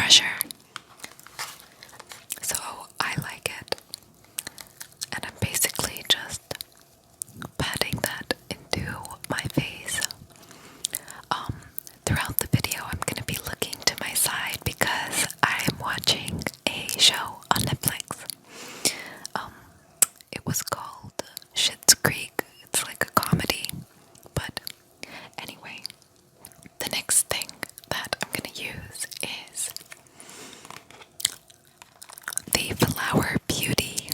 pressure. So I like it. And I'm basically just patting that into my face. Throughout the video, I'm going to be looking to my side because I am watching a show on Netflix. It was called Schitt's Creek. It's like a comedy. But anyway, the next thing that I'm going to use is the Flower Beauty.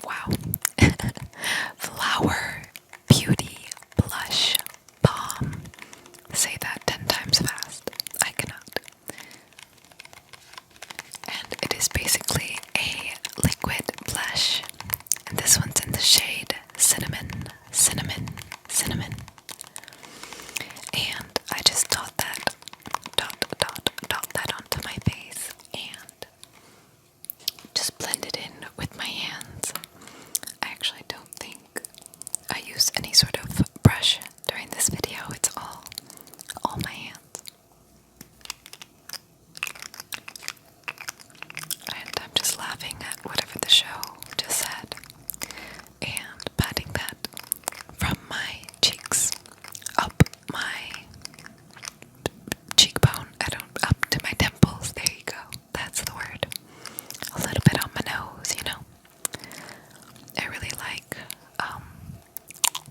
Wow. Flower Beauty Blush Balm. Say that 10 times fast. I cannot. And it is basically a liquid blush. And this one's in the shade Cinnamon. And I just dot that onto my face and just blend it in with my hands. I actually don't think I use any sort of brush during this video. It's all my hands. And I'm just laughing at whatever the show just said and patting that from my cheeks up my cheekbone, up to my temples. There you go. That's the word. A little bit on my nose, you know. I really like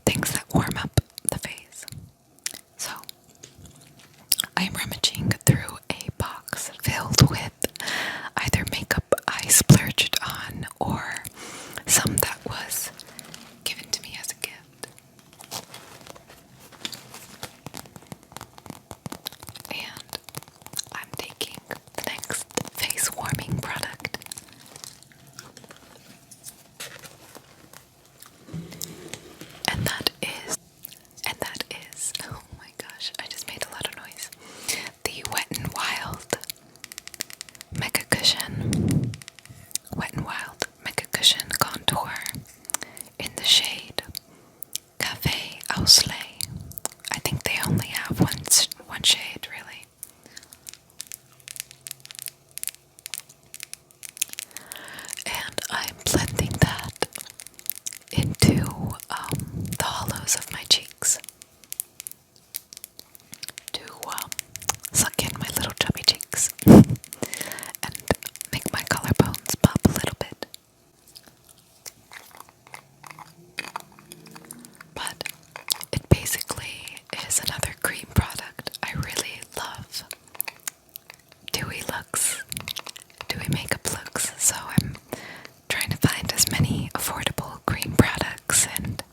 things that warm up the face. So I'm rummaging through a box filled with either makeup I splurged on or some that was given to me as a gift. And I'm taking the next face warming product. And that is, oh my gosh, I just made a lot of noise. The Wet n Wild Mega Cushion. Wet n Wild Mega Cushion Contour in the shade Cafe au Soleil. I think they only have one shade, really. And I'm blending that into the hollows of my cheeks to suck in my little chubby cheeks and make my collarbones pop a little bit. But it basically is another cream product. I really love dewy looks, dewy makeup looks, so I'm trying to find as many affordable cream products and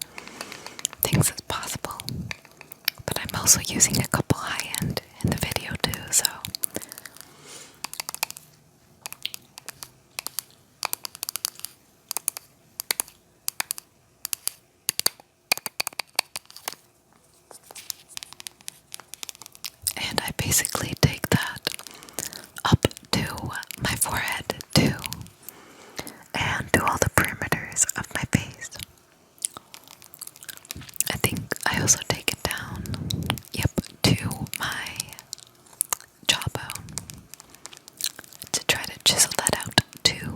things as possible. But I'm also using a couple high-end in the video too, so and I basically take that up to my forehead too and do all the perimeters of my face. I think I also take it down, to my jawbone to try to chisel that out too.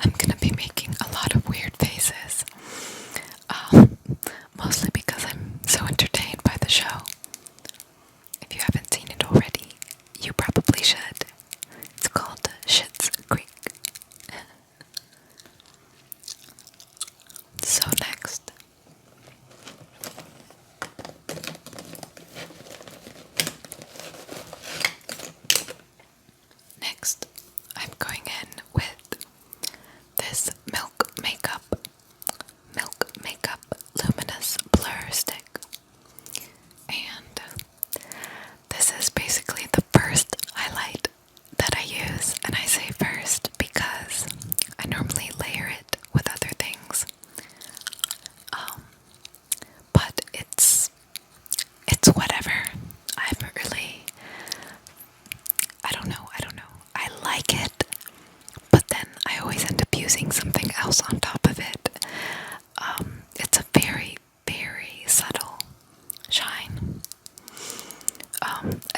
I'm gonna be making a lot of weird faces, mostly because I'm so interested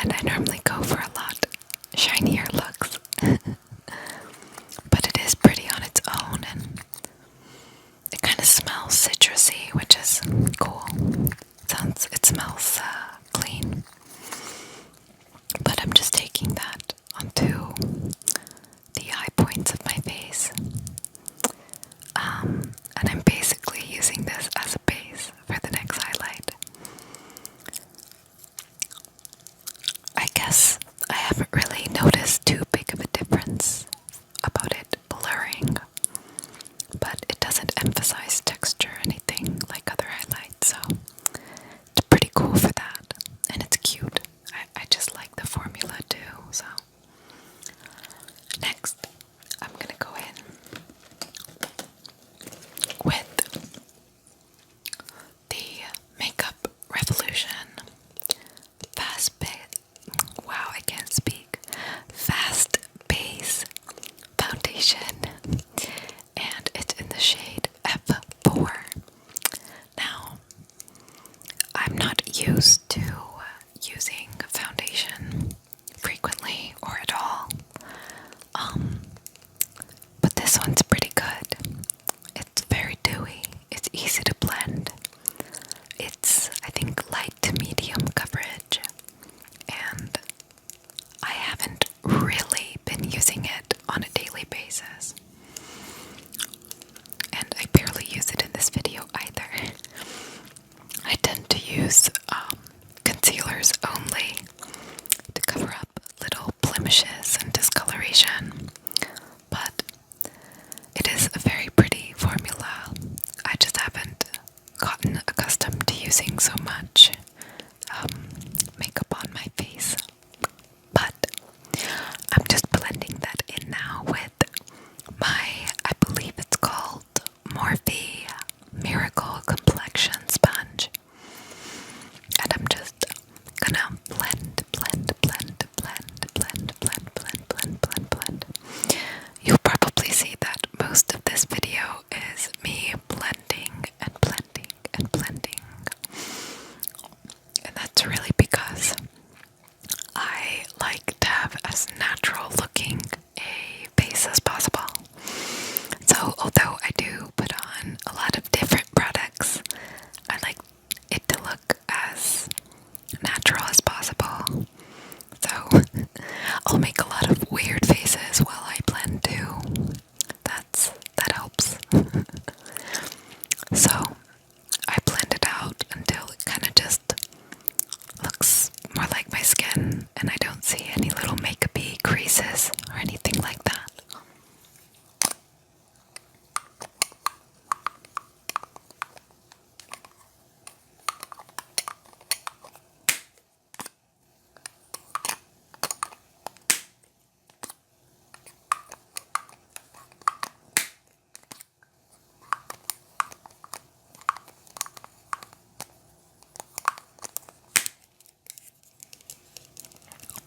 and I normally go for a lot shinier looks. But it is pretty on its own, and it kind of smells citrusy, which is cool. It smells clean. But I'm just taking that onto the high points of my face. And I'm basically using this as a base for the next highlight. I guess I haven't really noticed too big of a difference about it blurring, but it doesn't emphasize texture or anything like other highlights, so it's pretty cool for that, and it's cute. I just like the formula too, so next I'm gonna go in with the Makeup Revolution wow, I can't speak, Fast Base Foundation, and it's in the shade F4. Now, I'm not used to using foundation frequently or at all, but this one's pretty good. It's very dewy, it's easy to blend, it's, I think, light to medium coverage, and I haven't really been using it on a daily basis. And I barely use it in this video either. I tend to use concealers only to cover up little blemishes and discoloration, but it is a very pretty formula. I just haven't gotten accustomed to using so much makeup on my face. But I'm just blending that in now with my, I believe it's called Morphe Miracle Complexion Sponge. And I'm just gonna blend. You'll probably see that most of this video is me blending and blending and blending. And that's really because I like to have as natural looking a face as possible. So although I do put on a lot of different products, I like it to look as natural as possible. So I'll make a lot of weird faces while I blend too. That helps. So I blend it out until it kind of just looks more like my skin, and I don't see any little makeup-y creases or anything like that.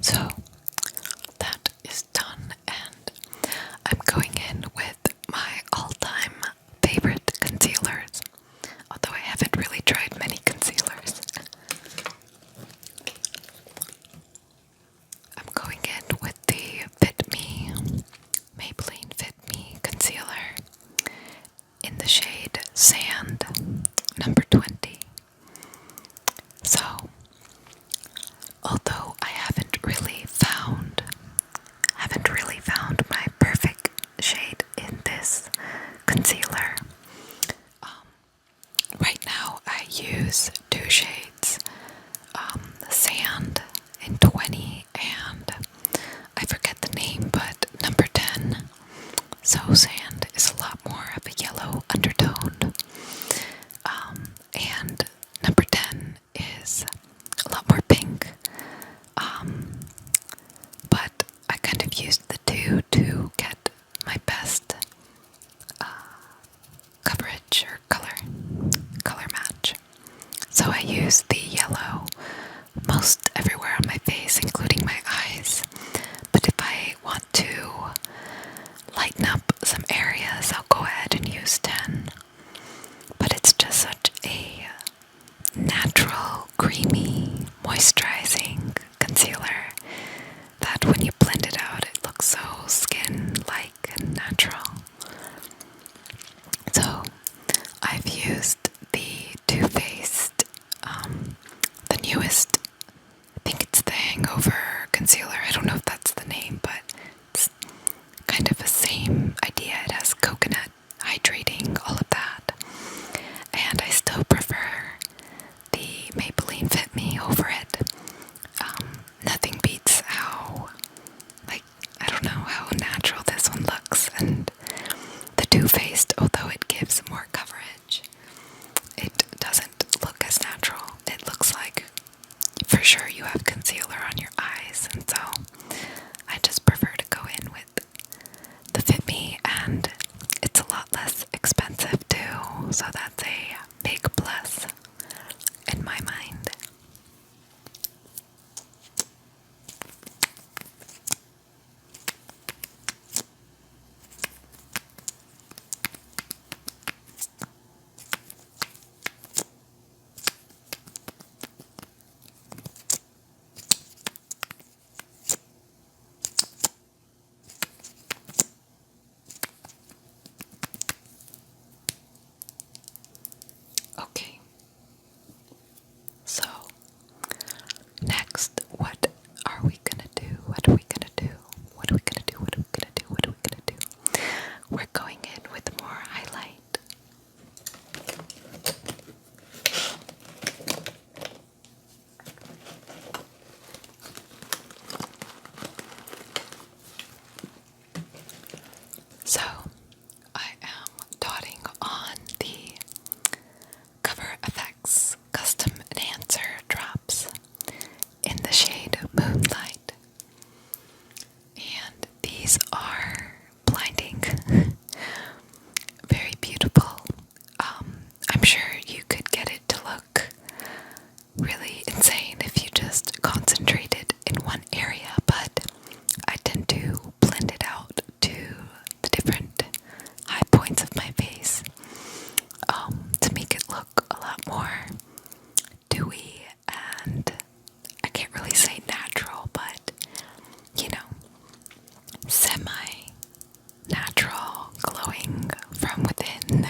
So that is done, and I'm going in with my all-time favorite concealers, although I haven't really tried many concealers. I'm going in with the Maybelline Fit Me Concealer in the shade Sand, number 20. So, although I haven't really found my perfect shade in this concealer, right now I use two shades, Sand in 20 and I forget the name, but number 10. So Sand is a lot more of a yellow undertone, and number 10 is a lot more pink, but I kind of used the two to get my best coverage or color match. So I use the yellow most everywhere on my face, including my eyes, but if I want to lighten up some areas, I'll go ahead and use 10. But it's just such a natural, creamy, moisturizing concealer natural. It looks like for sure you have concealer on your eyes, and so I just prefer to go in with the Fit Me, and it's a lot less expensive too, so that's a big plus in my mind. Okay, so next, what are we gonna do? What are we gonna do? What are we gonna do? What are we gonna do? What are we gonna do? We're going in with more highlight. So I am dotting on the Cover FX Custom Enhancer drops in the shade Moonlight. And these are blinding. Very beautiful. I'm sure you could get it to look really insane if you just concentrated in one area, but I tend to blend it out to the different high points of my face to make it look a lot more dewy and I can't really say natural, but you know, semi-natural, glowing from within.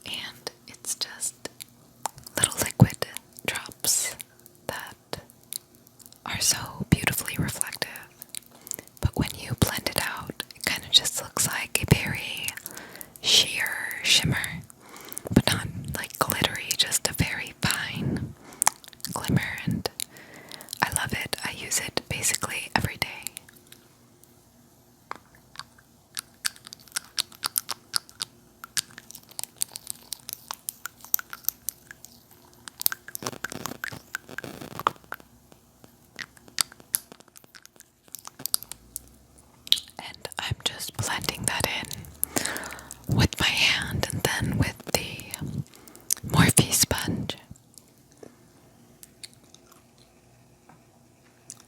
And it's just little liquid drops that are so beautifully reflective. But when you blend it out, it kind of just looks like a very sheer shimmer, but not like glittery, just a very fine glimmer, and I love it. I use it basically every day. And I'm just blending that in with my hand and then with the Morphe sponge.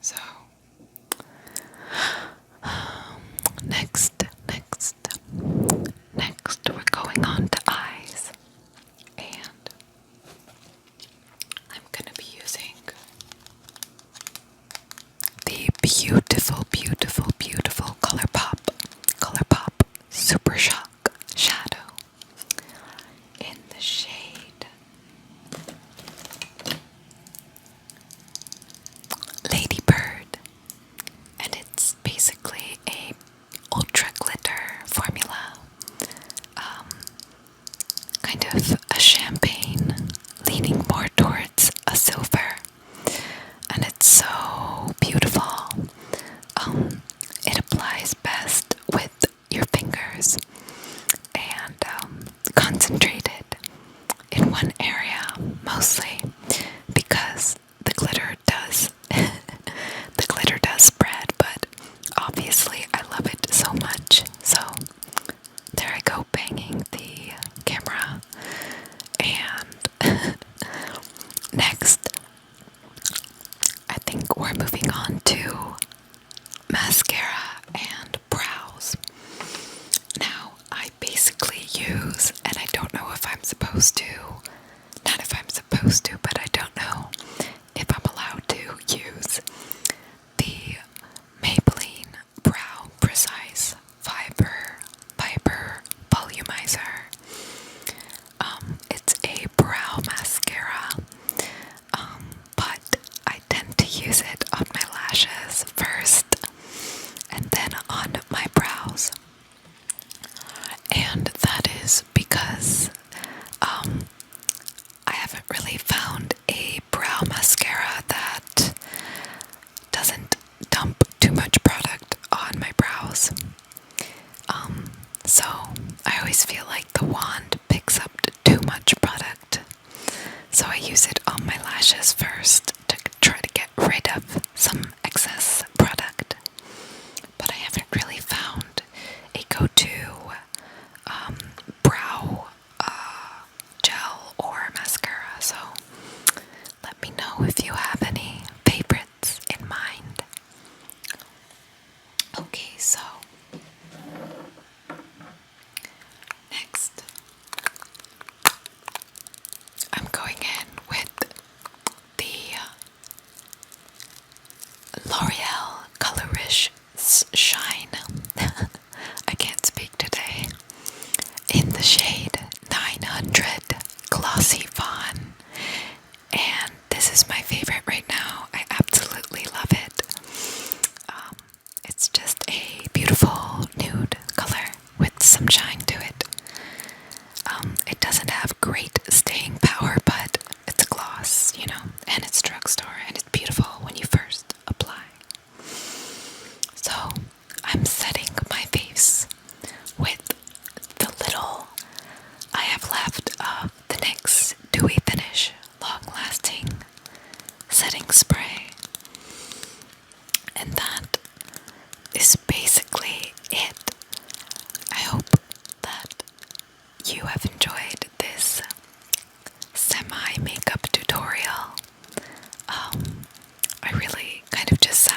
So, next, we're going on to eyes, and I'm gonna be using the beautiful Colourpop Super Shock Shadow in the shade Ladybird, and it's basically a ultra glitter formula, kind of a champagne leaning more towards a silver, and it's so beautiful. It applies best with your fingers and concentrated in one area mostly, because the glitter does spread, but obviously I love it so much. So there I go, banging the camera. And next, I think we're moving on to mascara and brows. Now, I basically use, and I don't know if I'm supposed to, not if I'm supposed to, but I don't know if I'm allowed to use the Maybelline Brow Precise Fiber Volumizer. It's a brow mascara, but I tend to use it on my lashes first and then on my brows. And that is because I haven't really found lashes first to try to get rid of some excess product, but I haven't really found a go-to brow gel or mascara, so let me know if you have any favorites in mind. Okay, so next I'm going in with the L'Oreal Color Riche Shine. I can't speak today. In the shade 900 Glossy Fawn. And this is my favorite right now. I absolutely love it. It's just a beautiful nude color with some shine to it. It doesn't have great staying power, but it's a gloss, you know, and it's drugstore, and it's beautiful when you first apply. So I'm setting my face with the little I have left of the NYX Dewy Finish Long Lasting Setting Spray. And that is basically it. I hope that you have enjoyed this semi-makeup tutorial. I really kind of just sat